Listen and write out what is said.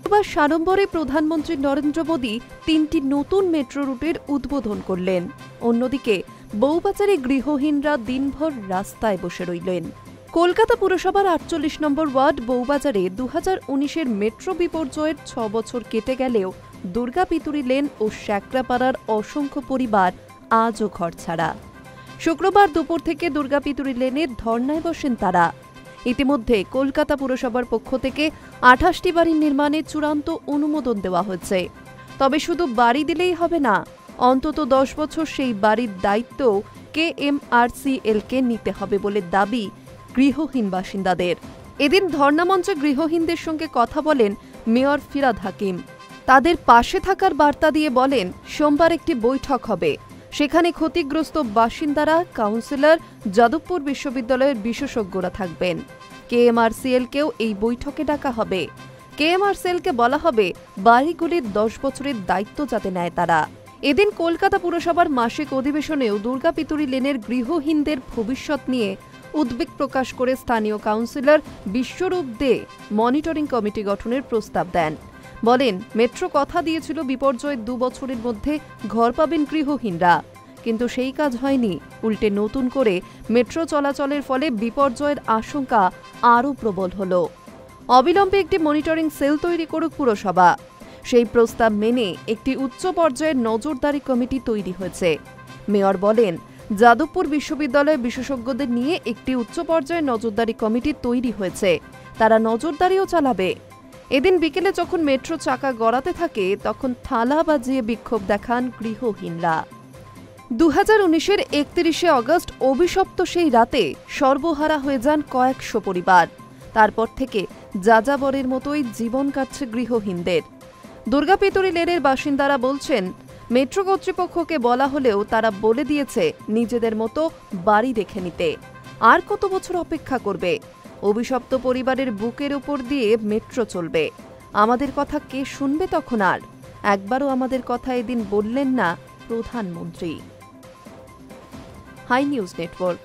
বুধবার সাড়ম্বরে প্রধানমন্ত্রী নরেন্দ্র মোদী ৩টি নতুন মেট্রো রুটের উদ্বোধন করলেন। অন্যদিকে বউবাজারে গৃহহীনরা দিনভর রাস্তায় বসে রইলেন। কলকাতা পুরসভার ৪৮ নম্বর ওয়ার্ড বউবাজারে ২০১৯-এর মেট্রো বিপর্যয়ের ৬ বছর কেটে গেলেও দুর্গাপিতুরি লেন ও শ্যাকরাপাড়ার অসংখ্য পরিবার আজও ঘরছাড়া। শুক্রবার দুপুর থেকে দুর্গাপিতুরি লেনে ধর্নায় বসেন তারা। ইতিমধ্যে কলকাতা পুরসভার পক্ষ থেকে ২৮টি বাড়ির নির্মাণে চূড়ান্ত অনুমোদন দেওয়া হয়েছে। তবে শুধু বাড়ি দিলেই হবে না, অন্তত ১০ বছর সেই বাড়ির দায়িত্ব KMRCL-কে নিতে হবে বলে দাবি গৃহহীন বাসিন্দাদের। এদিন ধর্নামঞ্চে গৃহহীনদের সঙ্গে কথা বলেন মেয়র ফিরহাদ হাকিম। তাদের পাশে থাকার বার্তা দিয়ে বলেন, সোমবার একটি বৈঠক হবে, সেখানে ক্ষতিগ্রস্ত বাসিন্দারা, কাউন্সিলর, যাদবপুর বিশ্ববিদ্যালয়ের বিশেষজ্ঞরা থাকবেন। KMRCL-কেও এই বৈঠকে ডাকা হবে। KMRCL-কে বলা হবে বাড়িগুলির ১০ বছরের দায়িত্ব যাতে নেয় তারা। এদিন কলকাতা পুরসভার মাসিক অধিবেশনেও দুর্গাপিতুরি লেনের গৃহহীনদের ভবিষ্যৎ নিয়ে উদ্বেগ প্রকাশ করে স্থানীয় কাউন্সিলর বিশ্বরূপ দে মনিটরিং কমিটি গঠনের প্রস্তাব দেন। বলেন, মেট্রো কথা দিয়েছিল বিপর্যয়ের ২ বছরের মধ্যে ঘর পাবেন গৃহহীনরা, কিন্তু সেই কাজ হয়নি। উল্টে নতুন করে মেট্রো চলাচলের ফলে বিপর্যয়ের আশঙ্কা আরও প্রবল হল। অবিলম্বে একটি মনিটরিং সেল তৈরি করুক পুরসভা। সেই প্রস্তাব মেনে একটি উচ্চ পর্যায়ের নজরদারি কমিটি তৈরি হয়েছে। মেয়র বলেন, যাদবপুর বিশ্ববিদ্যালয়ের বিশেষজ্ঞদের নিয়ে একটি উচ্চ পর্যায়ের নজরদারি কমিটি তৈরি হয়েছে, তারা নজরদারিও চালাবে। এদিন বিকেলে যখন মেট্রো চাকা গড়াতে থাকে তখন থালা বাজিয়ে বিক্ষোভ দেখান গৃহহীনরা। ২০১৯-এর ৩১শে আগস্ট অভিশপ্ত সেই রাতে সর্বহারা হয়ে যান কয়েকশো পরিবার। তারপর থেকে যাযাবরের মতোই জীবন কাটছে গৃহহীনদের। দুর্গাপিতুরি লেনের বাসিন্দারা বলছেন, মেট্রো কর্তৃপক্ষকে বলা হলেও তারা বলে দিয়েছে নিজেদের মতো বাড়ি দেখে নিতে। আর কত বছর অপেক্ষা করবে? অভিশপ্ত পরিবারের বুকের উপর দিয়ে মেট্রো চলবে। আমাদের কথা কে শুনবে তখন? আর একবারও আমাদের কথা এদিন বললেন না প্রধানমন্ত্রী। Hi news network.